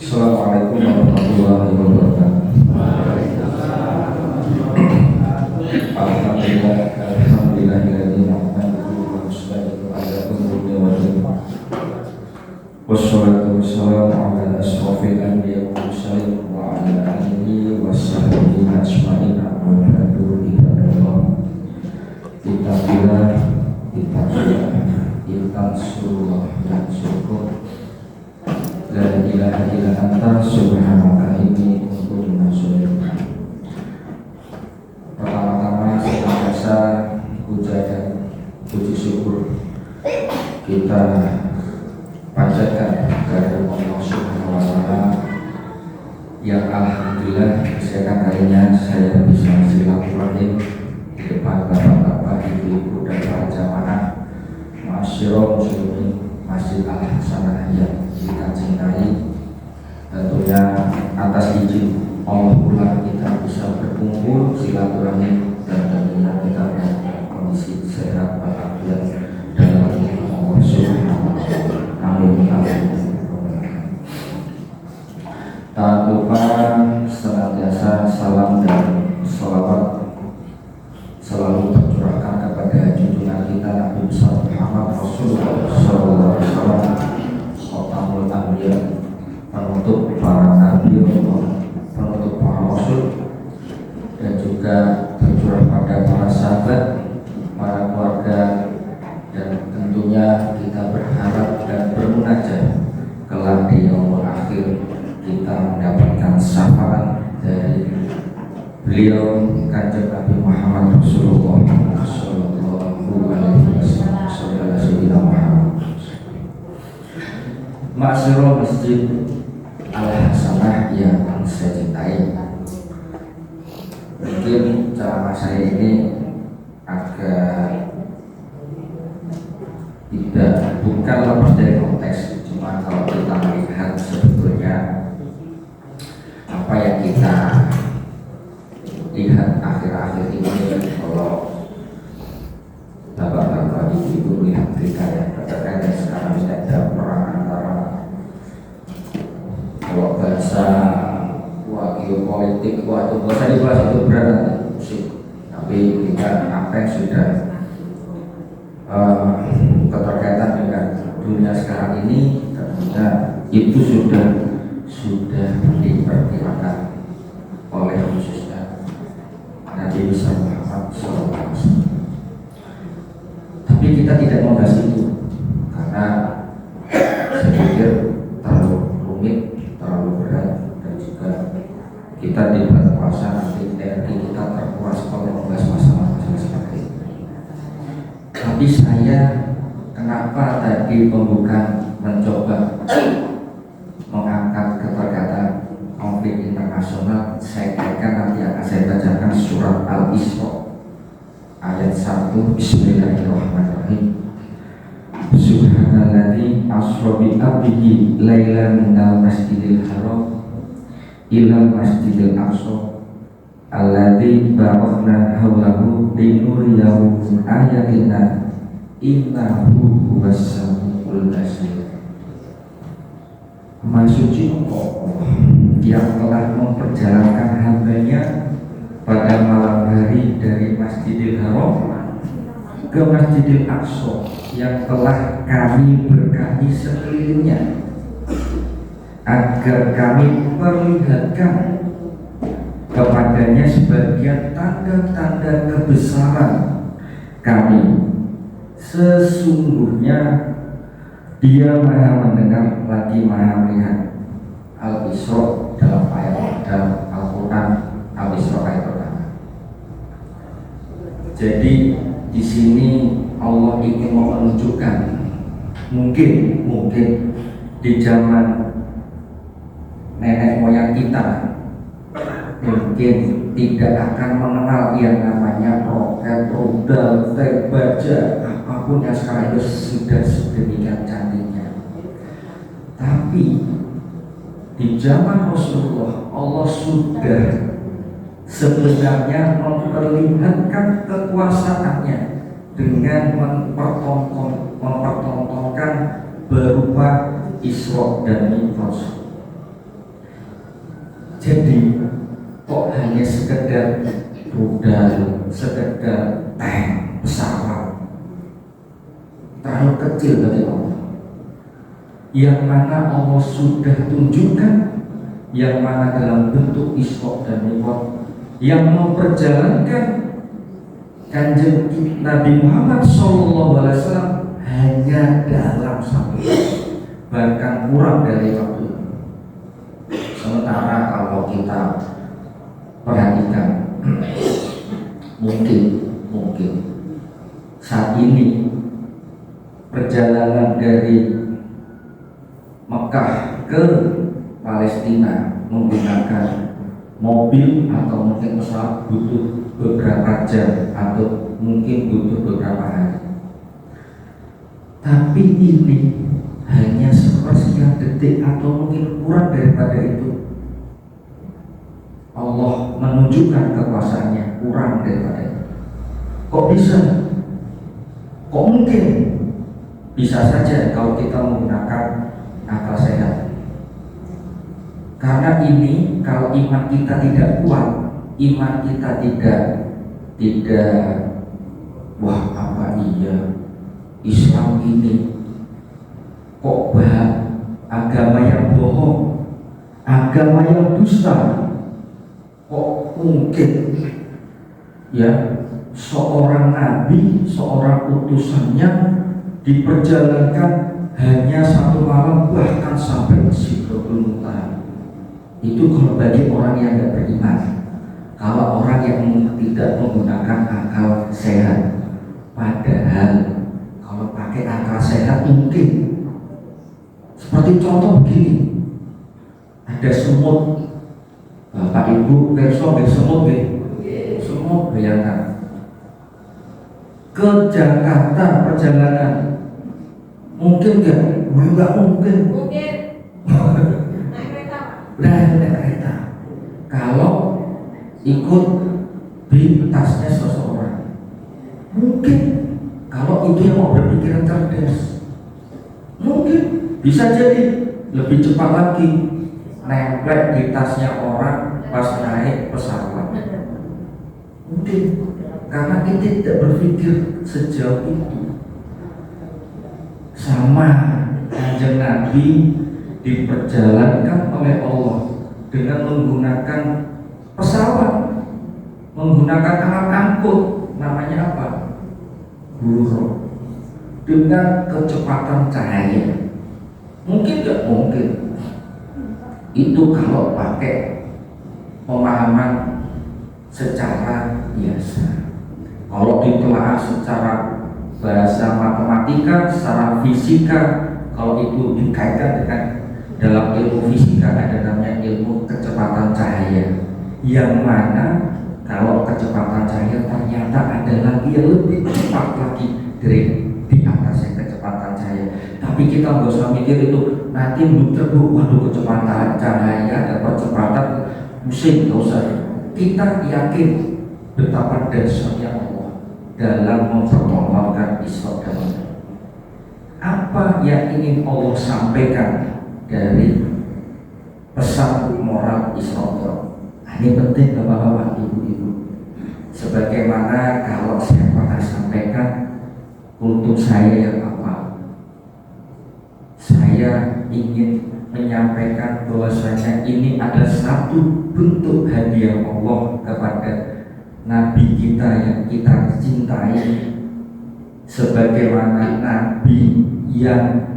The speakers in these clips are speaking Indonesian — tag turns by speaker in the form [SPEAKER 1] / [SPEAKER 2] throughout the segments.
[SPEAKER 1] Assalamualaikum warahmatullahi wabarakatuh. Alhamdulillah, alhamdulillahilladzi nahmaduhu wa nusallimu ala umuri wa dini. Wassalatu wassalamu ala asrofil anbiya wal mursalin wa ala alihi washabbihi ajmain. Amma ba'du, ibadallah. Ittaqillah, ittaqillah, yansurkum. La ilaha illa anta subhanaka inni kuntu minaz zalimin. Pertama-tama senantiasa puja dan puji syukur kita panjatkan kepada Allah Subhanahu wa taala yang alhamdulillah kesekian kalinya saya bisa silaturahim di depan bapak-bapak, ibu-ibu dan para jamaah Ma'asyiral muslimin Masjid Al-Hasanah yang kita cintai. Tentunya atas izin Allah pula kita bisa berkumpul silaturahim dan tentunya kita dalam kondisi sehat walafiat dalam Allah Subhanahu wa taala. Amin. Tak lupa senantiasa salam dan sholawat selalu tercurahkan kepada junjungan kita Nabi besar Muhammad Rasulullah sallallahu alaihi wasallam, khatamul anbiya, penutup para nabi, penutup para rasul, dan juga tercurah pada para sahabat, para keluarga, dan tentunya kita berharap dan bermunajat kelak di yaumul akhir kita mendapatkan syafaat dari beliau Kanjeng Nabi Muhammad Rasulullah sallallahu alaihi wasallam. Ma'asyiral Masjid Al-Hasanah yang saya cintai, mungkin ceramah saya ini agak bukan lepas dari konteks, cuma kalau kita melihat sebetulnya apa yang kita lihat akhir-akhir ini, kalau bapak-bapak ibu-ibu melihat berita yang terkait dan sekarang ini ada perang antara, kalau bahasa geopolitik, itu bahasa dibahas itu berat musik, tapi kita apa yang sudah keterkaitan dengan dunia sekarang ini, tentunya itu sudah diperkirakan oleh khususnya Nabi besar Muhammad SAW. Tapi kita tidak membahas itu karena saya pikir terlalu rumit, terlalu berat, dan juga kita di bulan puasa nanti energi kita terkuras kalau membahas masalah-masalah seperti itu. Tapi saya kenapa tadi pembukaan mencoba mengangkat keterkaitan konflik internasional, saya kaitkan nanti akan saya bacakan surat Al-Isra ayat 1. Bismillahirrahmanirrahim. Subhanalladzi asra bi 'abdihi lailan minal masjidil haram ilal masjidil aqsa alladzi barakna hawlahu linuriyahu min ayatina innahu huwas samiul basir. Maha suci Allah yang telah memperjalankan hambanya pada malam hari dari Masjidil Haram ke Masjidil Aqsa yang telah kami berkahi sekelilingnya, agar kami perlihatkan kepadanya sebagian tanda-tanda kebesaran kami. Sesungguhnya Dia Maha mendengar lagi Maha melihat. Al-Isra dalam Al-Quran, Al-Isra ayat pertama. Jadi di sini Allah ingin menunjukkan mungkin di zaman nenek moyang kita mungkin tidak akan mengenal yang namanya roket, rudal, tank, baja, apapun yang sekarang itu sudah sedemikian cantiknya. Tapi di zaman Rasulullah, Allah sudah sebenarnya memperlihatkan kekuasaannya dengan mempertontonkan berupa Isra dan Mi'raj. Jadi kok hanya sekedar rudal, sekedar tank, pesawat, terlalu kecil bagi Allah. Yang mana Allah sudah tunjukkan, yang mana dalam bentuk Isra dan Mi'raj, yang memperjalankan Kanjeng Nabi Muhammad SAW hanya dalam satu, bahkan kurang dari waktu. Sementara kalau kita perhatikan, mungkin saat ini perjalanan dari Mekah ke Palestina menggunakan mobil atau mungkin pesawat butuh beberapa jam atau mungkin butuh beberapa hari. Tapi ini hanya sepersekian detik atau mungkin kurang daripada itu. Allah menunjukkan kekuasaannya kurang daripada itu. Kok bisa? Kok mungkin? Bisa saja kalau kita menggunakan akal sehat. Karena ini kalau iman kita tidak kuat, iman kita tidak wah apa iya Islam ini kok agama yang bohong, agama yang dusta, kok mungkin ya seorang nabi, seorang utusannya diperjalankan hanya satu malam bahkan sampai Sidratul Muntaha. Itu kalau bagi orang yang tidak beriman. Kalau orang yang tidak menggunakan akal sehat, padahal kalau pakai akal sehat mungkin seperti contoh begini, ada semut, Bapak Ibu besok semut semut, bayangkan ke Jakarta perjalanan mungkin nggak mungkin naik kereta kalau ikut di tasnya seseorang. Mungkin kalau itu yang mau berpikiran cerdas, mungkin bisa jadi lebih cepat lagi nempel di tasnya orang pas naik pesawat. Mungkin karena kita tidak berpikir sejauh itu. Sama Kanjeng Nabi diperjalankan oleh Allah dengan menggunakan pesawat, menggunakan alat angkut, namanya apa? Buruk, dengan kecepatan cahaya. Mungkin gak mungkin. Itu kalau pakai pemahaman secara biasa. Kalau ditelaah secara bahasa matematika, secara fisika, kalau itu dikaitkan dengan dalam ilmu fisika ada namanya ilmu kecepatan cahaya, yang mana kalau kecepatan cahaya ternyata ada lagi yang lebih cepat lagi dari di atasnya kecepatan cahaya. Tapi kita nggak usah mikir itu nanti muter waduh kecepatan cahaya dan kecepatan pusing, nggak usah. Kita yakin betapa dasarnya Allah dalam mempertontonkan Isra dan Mi'raj. Apa yang ingin Allah sampaikan dari pesan moral Isra dan Mi'raj? Ini penting Bapak-bapak, Ibu-ibu. Sebagaimana kalau saya pernah sampaikan untuk saya yang apa, saya ingin menyampaikan bahwasanya ini adalah satu bentuk hadiah Allah kepada Nabi kita yang kita cintai, sebagaimana Nabi yang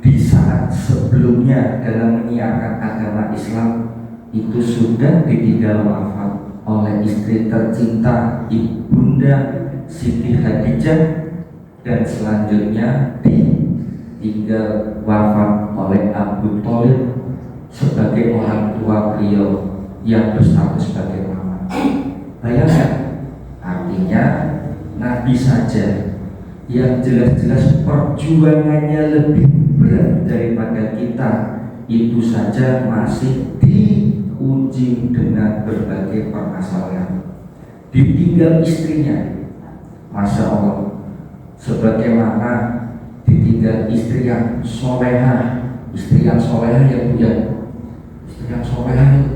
[SPEAKER 1] di saat sebelumnya dalam menyiarkan agama Islam itu sudah ditinggal wafat oleh istri tercinta Ibunda Siti Khadijah, dan selanjutnya ditinggal wafat oleh Abu Thalib sebagai orang tua beliau yang berstatus sebagai mama. Bayangkan, artinya Nabi saja yang jelas-jelas perjuangannya lebih berat daripada kita, itu saja masih diuji dengan berbagai permasalahan. Ditinggal istrinya, Masya Allah, sebagaimana ditinggal istri yang solehah, istri yang solehah ya Bu ya, istri yang solehah itu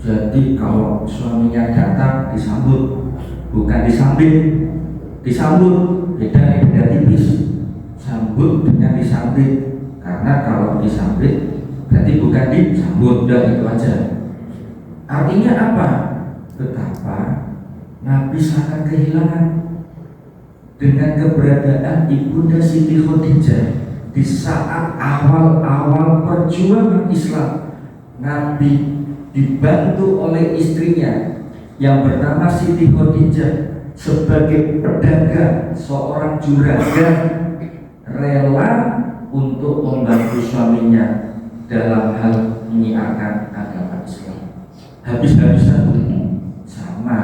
[SPEAKER 1] Jadi kalau suaminya datang disambut, bukan disambut beda tipis. Sambut dengan disambit, karena kalau disambit berarti bukan disambut, udah itu aja. Artinya apa? Betapa Nabi sangat kehilangan dengan keberadaan Ibunda Siti Khadijah di saat awal-awal perjuangan Islam. Nabi dibantu oleh istrinya yang bernama Siti Khadijah sebagai pedagang, seorang juragan, rela untuk membantu suaminya dalam hal menyiarkan agama Islam. Habis-habisan sama.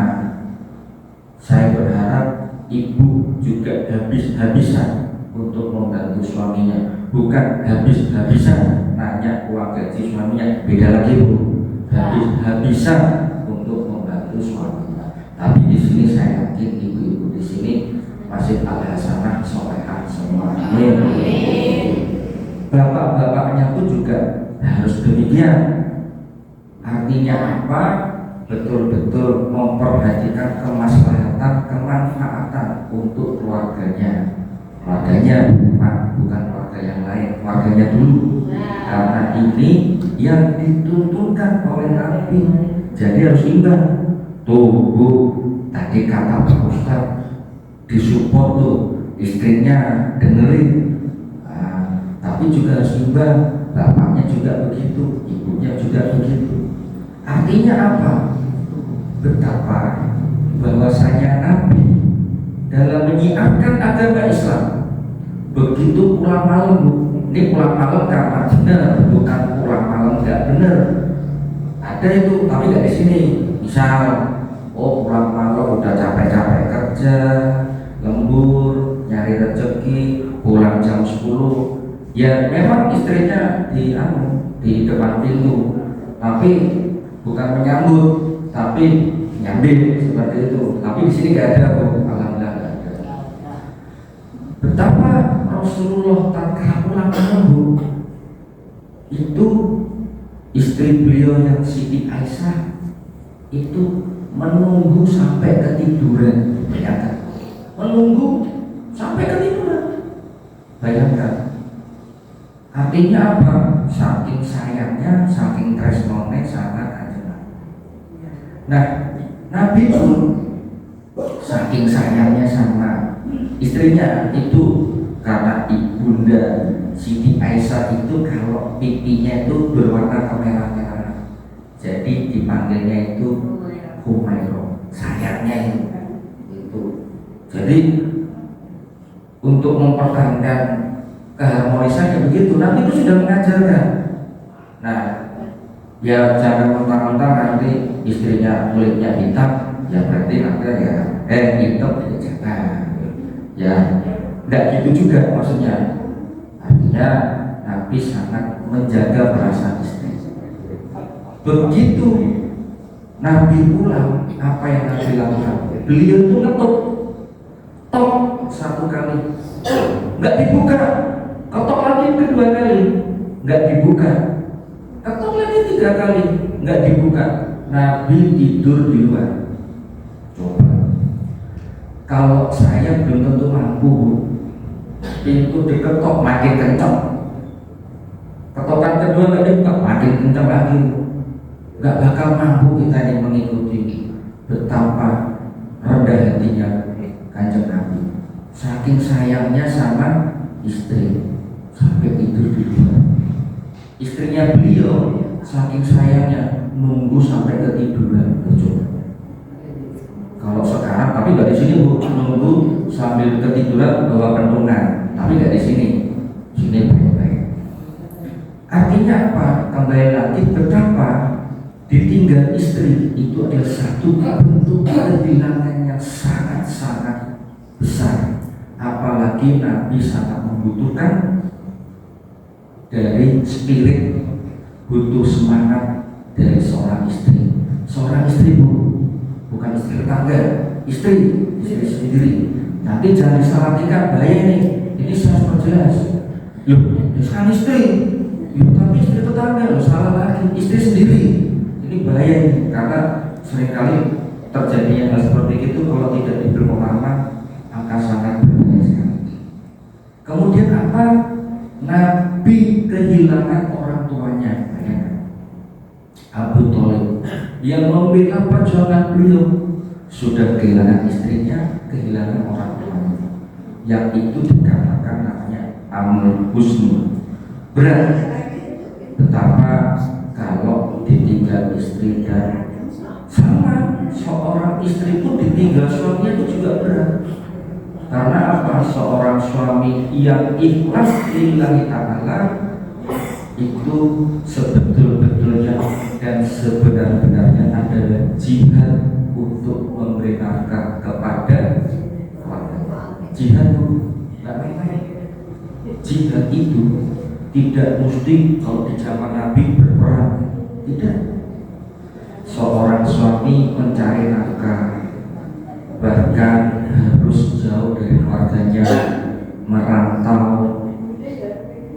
[SPEAKER 1] Saya berharap ibu juga habis-habisan untuk membantu suaminya, bukan habis-habisan nanya uang gaji suaminya, beda lagi Bu. Habis-habisan untuk membantu suaminya. Tapi di sini saya yakin ibu-ibu di sini masih al-hasanah solehah semua. Bapak-bapaknya pun juga harus demikian. Artinya apa? Betul-betul memperhatikan kemaslahatan, kemanfaatan untuk keluarganya. Keluarganya bukan keluarga yang lain, keluarganya dulu. Karena ini yang dituntunkan oleh Nabi. Jadi harus imbang. Tuh Bu, tadi kata Pak Ustaz disupport tuh istrinya dengerin. Tapi juga harus imbang, bapaknya juga begitu, ibunya juga begitu. Artinya apa? Betapa bahwasanya Nabi dalam menyiarkan agama Islam begitu pulang malam. Ini pulang malam karena benar, bukan pulang malam nggak benar. Ada itu, tapi nggak di sini. Misal, pulang malam udah capek-capek kerja, lembur, nyari rezeki, pulang jam 10. Ya memang istrinya di depan pintu, tapi bukan menyambut, tapi nyambit seperti itu. Tapi di sini nggak ada, alhamdulillah nggak ada. Betapa Rasulullah tatkala pulang malam itu istri beliau yang Siti Aisyah itu menunggu sampai ketiduran. Bayangkan, menunggu sampai ketiduran. Bayangkan. Artinya apa? Saking sayangnya, saking tresnone sangat aja. Nah, Nabi pun saking sayangnya sama istrinya itu, karena ibunda Siti Aisyah itu kalau pipinya itu berwarna kemerah-merahan, jadi dipanggilnya itu Humairah, sayangnya itu. Jadi untuk mempertahankan keharmonisannya begitu, Nabi itu sudah mengajarkan. Nah, ya jangan mentang-mentang nanti istrinya kulitnya hitam, ya berarti nanti hitam tidak jangan. Ya, enggak gitu juga maksudnya. Artinya Nabi sangat menjaga perasaan istri. Begitu Nabi pulang, apa yang Nabi lakukan? Beliau itu ngetuk, tok satu kali, nggak dibuka. Ketok lagi kedua kali, nggak dibuka. Ketok lagi 3 kali, nggak dibuka. Nabi tidur di luar. Coba, kalau saya belum tentu mampu. Pintu diketok makin kencang. Ketokan kedua nggak dibuka, makin kencang lagi. Nggak bakal mampu kita yang mengikuti. Betapa rendah hatinya Kanjeng Nabi. Saking sayangnya sama istri, sampai tidur di luar. Istrinya beliau saking sayangnya nunggu sampai ketiduran. Kalau sekarang, tapi nggak di sini Bu, nunggu sambil ketiduran bawa pentungan, tapi nggak di sini. Sini baik-baik. Artinya apa? Kembali lagi betapa ditinggal istri itu adalah satu bentuk kehilangan yang sangat-sangat besar. Apalagi Nabi sangat membutuhkan dari spirit, butuh semangat dari seorang istri. Seorang istri Bu, bukan istri tetangga, istri sendiri. Nanti jangan disalahartikan, bahaya nih. Ini saya perjelas. Loh, kan istri. Loh, tapi istri tetangga, loh, salah lagi. Istri sendiri. Ini bahaya ini, karena seringkali terjadinya hal seperti itu kalau tidak diberi pemahaman, akan sangat berbahaya sekali. Kemudian apa? Nabi kehilangan orang tuanya. Abu Thalib yang membela perjuangan beliau sudah kehilangan istrinya, kehilangan orang tuanya. Yang itu dikatakan namanya Amrul Husni. Berat betapa kalau ditinggal istri, dan sama seorang istri pun ditinggal suaminya itu juga berat. Karena apa? Seorang suami yang ikhlas lillahi ta'ala itu sebetul-betulnya dan sebenar-benarnya adalah jihad untuk memberi nafkah kepada keluarga. Jihad itu tidak main-main. Jihad itu tidak mesti kalau di zaman Nabi berperang, tidak. Seorang suami mencari nafkah, bahkan harus jauh dari keluarganya, merantau,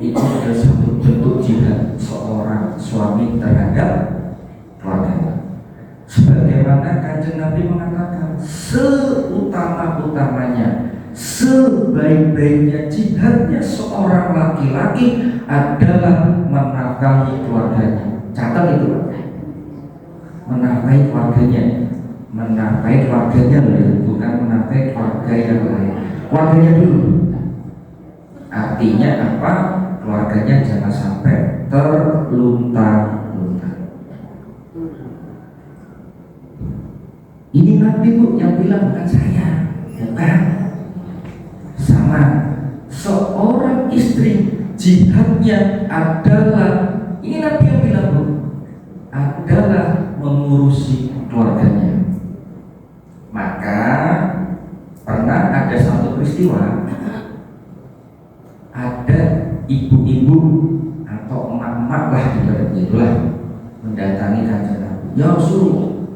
[SPEAKER 1] itu adalah satu bentuk jihad seorang suami terhadap keluarganya. Sebagaimana Kanjeng Nabi mengatakan, seutama-utamanya, sebaik-baiknya jihadnya seorang laki-laki adalah menafkahi keluarganya. Catat itu, menafkahi keluarganya. Menafkahi keluarganya loh, bukan menafkahi keluarga yang lain. Keluarganya dulu. Artinya apa? Keluarganya jangan sampai terlunta-lunta. Ini Nabi Bu yang bilang, bukan saya. Bukan. Sama. Seorang istri jihadnya adalah, ini Nabi yang bilang Bu, adalah mengurusi keluarganya. Maka pernah ada satu peristiwa, ada ibu-ibu atau emak-emak lah itulah mendatangi Kanjeng Nabi. Ya Rasulullah,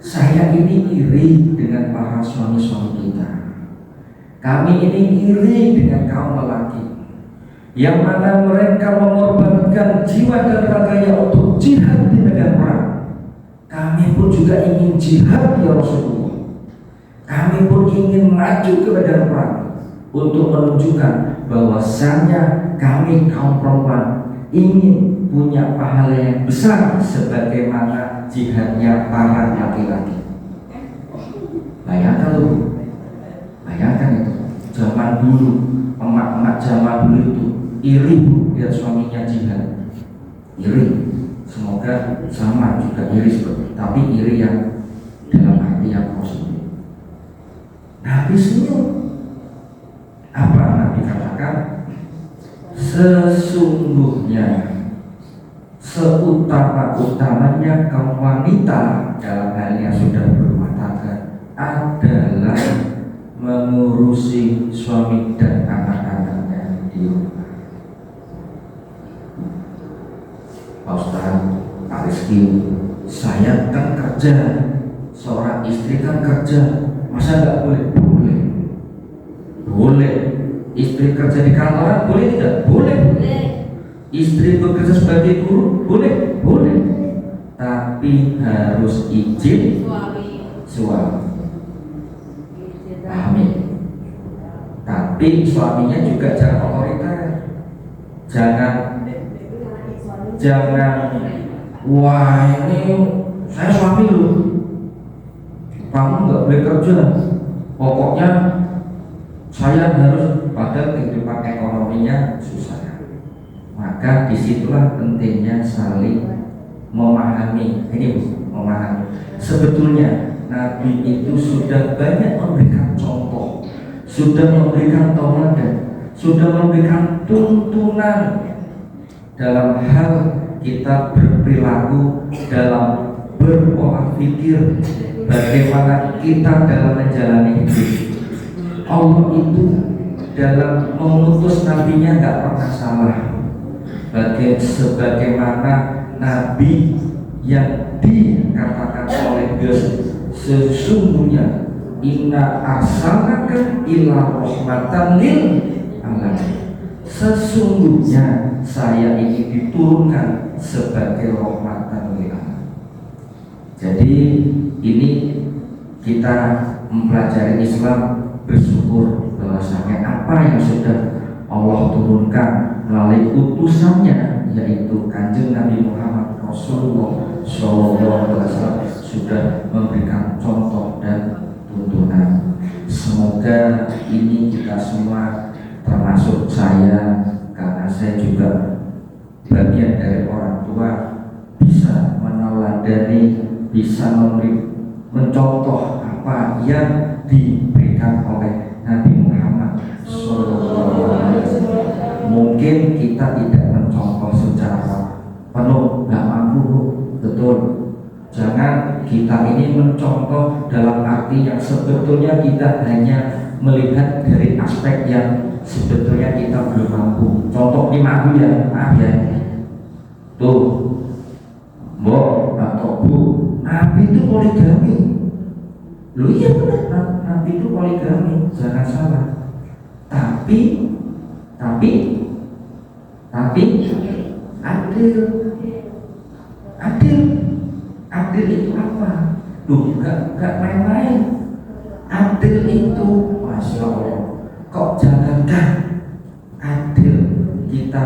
[SPEAKER 1] saya ini iri dengan para suami-suami kita. Kami ini iri dengan kaum lelaki yang mana mereka mengorbankan jiwa dan raganya untuk jihad di medan perang. Kami pun juga ingin jihad ya Rasulullah. Kami pun ingin maju ke medan perang untuk menunjukkan bahwasannya kami kaum perempuan ingin punya pahala yang besar sebagaimana jihadnya para laki-laki. Bayangkan loh, bayangkan itu zaman dulu, emak-emak zaman dulu itu iri lihat suaminya jihad, iri. Semoga sama juga iri seperti, tapi iri yang dalam arti yang positif. Nabi senyum. Apa Nabi katakan? Sesungguhnya seutama-utamanya kaum wanita dalam hal yang sudah berumah tangga adalah mengurusi suami dan anak-anaknya di rumah. Pak Ustaz, Pak Rizky, saya kan kerja, seorang istri kan kerja, masa nggak boleh? Boleh, boleh. Istri kerja di kantoran boleh tidak? Boleh. Istri bekerja sebagai guru boleh, boleh. Tapi harus izin suami. Pahami? Tapi suaminya juga jangan otoriter, jangan wah ini saya suami loh, kamu nggak boleh kerja, pokoknya saya harus, pada kehidupan ekonominya susah. Maka disitulah pentingnya saling memahami. Ini memahami. Sebetulnya Nabi itu sudah banyak memberikan contoh, sudah memberikan tauladan, sudah memberikan tuntunan dalam hal kita berperilaku, dalam berpola pikir, bagaimana kita dalam menjalani hidup. Allah itu dalam mengutus nabinya nggak pernah salah. Sebagaimana nabi yang dikatakan oleh Deus, sesungguhnya inna arsalnaka ila rahmatan lil alamin. Sesungguhnya saya ini diturunkan sebagai rahmatan lil alamin. Jadi ini kita mempelajari Islam bersyukur bahwasanya apa yang sudah Allah turunkan melalui utusannya, yaitu Kanjeng Nabi Muhammad Rasulullah SAW, sudah memberikan contoh dan tuntunan. Semoga ini kita semua, termasuk saya, karena saya juga bagian dari orang tua, bisa meneladani, bisa mencontoh apa yang diberikan oleh Nabi Muhammad SAW. Mungkin kita tidak mencontoh secara penuh, nggak mampu, betul. Jangan kita ini mencontoh dalam arti yang sebetulnya kita hanya melihat dari aspek yang sebetulnya kita belum mampu. Contoh ini mampu ya, maaf ya. Tuh, Mbok atau Bu, Nabi itu poligami. Loh iya benar, Nabi itu poligami, jangan salah. Tapi adil itu apa? Duh, gak main-main. Adil itu, Masya Allah, kok jangankan adil kita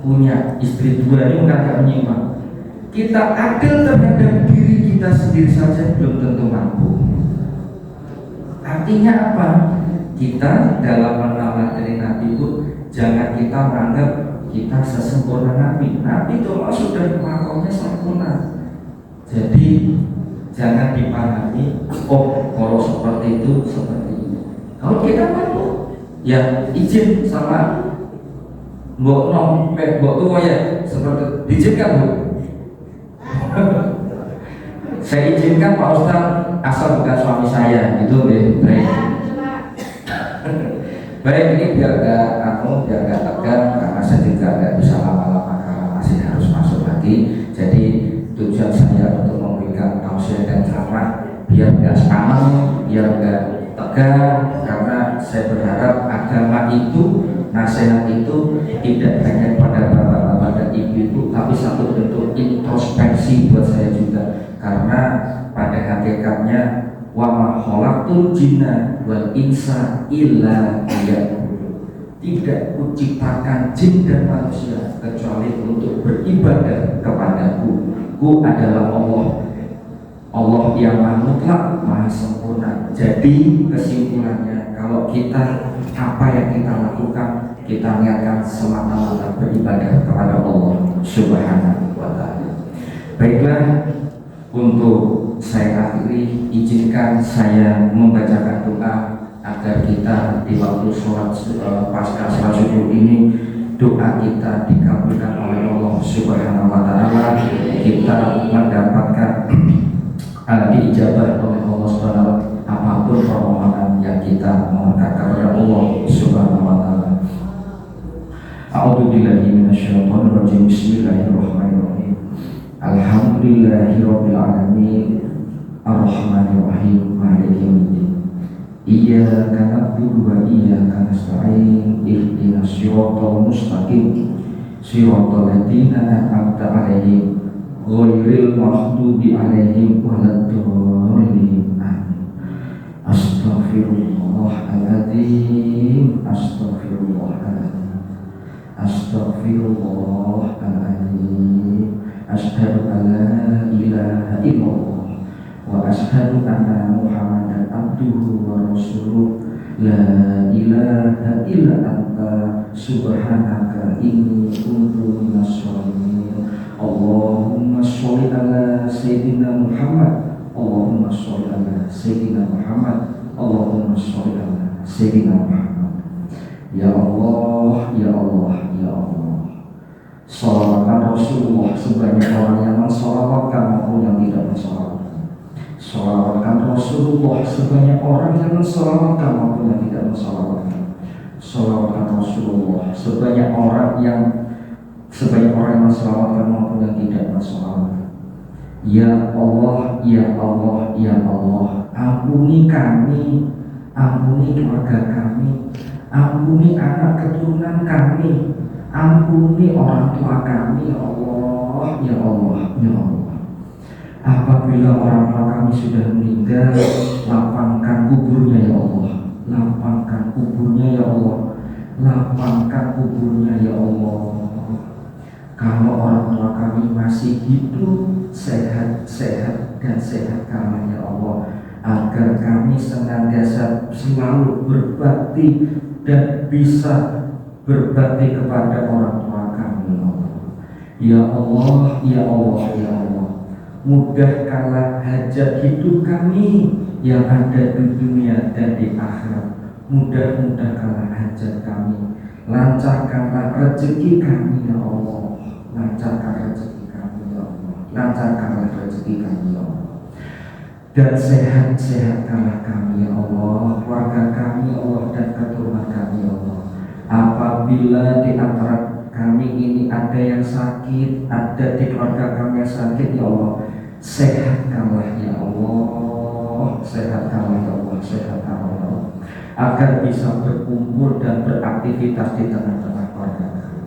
[SPEAKER 1] punya istri dua, ini gak menyimpang. Kita adil terhadap diri kita sendiri saja belum tentu mampu. Artinya apa? Kita dalam meneladani Nabi itu jangan kita menganggap kita sesempurna Nabi. Nabi itu sudah makomnya sempurna. Jadi jangan dipahami, oh kalau seperti itu seperti ini. Kalau kita mampu, ya izin sama mbok tua ya, seperti diizinkan Bu. Saya izinkan Pak Ustaz, asal bukan suami saya, itu baik. Baik, ini biar gak tegang, karena saya juga gak bisa lama-lama karena masih harus masuk lagi. Jadi tujuan saya untuk memberikan tausiah dan ceramah biar gak aman, biar gak tegang, karena saya berharap agama itu, nasihat itu tidak hanya pada bapak-bapak dan ibu-ibu, tapi satu bentuk introspeksi buat saya juga. Karena pada hakikatnya wa ma khalaqtul jinna wal insa illa liya'budun. Tidak kuciptakan jin dan manusia kecuali untuk beribadah kepadaku. Ku adalah Allah yang maha mutlak, maha sempurna. Jadi kesimpulannya, kalau kita apa yang kita lakukan, kita niatkan semata-mata beribadah kepada Allah Subhanahu wa ta'ala. Baiklah, untuk saya akhiri, izinkan saya membacakan doa agar kita di waktu sholat pasca sholat subuh ini, doa kita dikabulkan oleh Allah Subhanahu wa ta'ala, kita mendapatkan diijabah oleh Allah Subhanahu wa ta'ala apapun permohonan yang kita mohonkan kepada Allah Subhanahu wa ta'ala. A'udzubillahi minasyaitonirrajim. Bismillahirrahmanirrahim. Alhamdulillahirabbil alamin. Arrahmanirrahim. Maliki yaumiddin. Iyyaka na'budu wa iyyaka nasta'in. Ihdinas siratal mustaqim. Siratal ladzina an'amta 'alaihim ghairil maghdubi 'alaihim waladdallin. Amin. Astaghfirullahaladzim. Astaghfirullahaladzim. Astaghfirullahaladzim. Asyhadu an la ilaha illallah wa asyhadu anna Muhammadan abduhu wa rasuluh. La ilaha illa anta subhanaka inni kuntu minas sholimin. Allahumma sholli ala sayyidina Muhammad. Allahumma sholli ala sayyidina Muhammad. Allahumma sholli ala sayyidina Muhammad. Ya Allah, ya Allah, ya Allah. Sholawatkan Rasulullah sebanyak orang yang mensolawatkan maupun yang tidak mensolawatkan. Sholawatkan Rasulullah sebanyak orang yang mensolawatkan maupun yang tidak mensolawatkan. Sholawatkan Rasulullah sebanyak orang yang mensolawatkan maupun yang tidak mensolawatkan. Ya Allah, ya Allah, ya Allah, ampuni kami, ampuni keluarga kami, ampuni anak keturunan kami, ampuni orang tua kami, ya Allah, ya Allah, ya Allah. Apabila orang tua kami sudah meninggal, lapangkan kuburnya ya Allah, lapangkan kuburnya ya Allah, lapangkan kuburnya ya Allah. Kalau orang tua kami masih hidup, sehat-sehat dan sehat kami ya Allah, agar kami senantiasa selalu berbakti dan bisa berbakti kepada orang tua kami ya Allah. Ya Allah, ya Allah, ya Allah, mudahkanlah hajat hidup kami yang ada di dunia dan di akhirat. Mudahkanlah hajat kami, lancarkanlah rezeki kami ya Allah, lancarkan rezeki kami ya Allah, lancarkanlah rezeki kami ya Allah, dan sehat-sehatkanlah kami ya Allah, keluarga kami ya Allah, dan keturunan kami ya Allah. Apabila di antara kami ini ada yang sakit, ada di keluarga kami yang sakit ya Allah, sehatkanlah ya Allah, sehatkanlah ya Allah, sehatkanlah ya Allah, agar bisa berkumpul dan beraktivitas di tengah-tengah keluarga kami.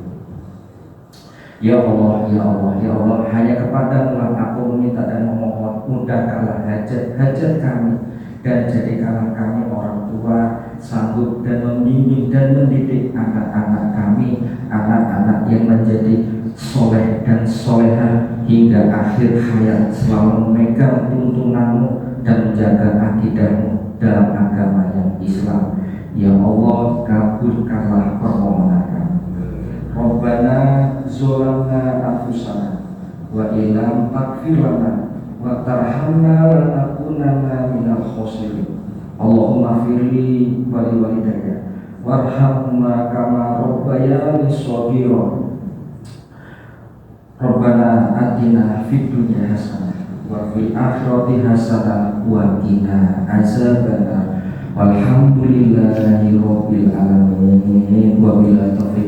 [SPEAKER 1] Ya Allah, ya Allah, ya Allah, hanya kepadamu aku meminta dan memohon, mudahkanlah hajat kami, dan jadikanlah kami orang tua sanggup dan membimbing dan mendidik anak-anak kami, anak-anak yang menjadi soleh dan solehah hingga akhir hayat, selalu memegang tuntunanmu dan menjaga akidahmu dalam agama yang Islam. Ya Allah, kabulkanlah permohonan kami. Rabbana zolamna anfusana wa illam taghfir lana wa tarhamna lanakunanna minal khosirin. Allahumma firli wa li walidayya warhamhuma kama rabbayani shaghira. Rabbana atina fid dunya hasanah wa fil akhirati hasanah wa qina azabannar. Walhamdulillahi rabbil alamin wa billahi taufiq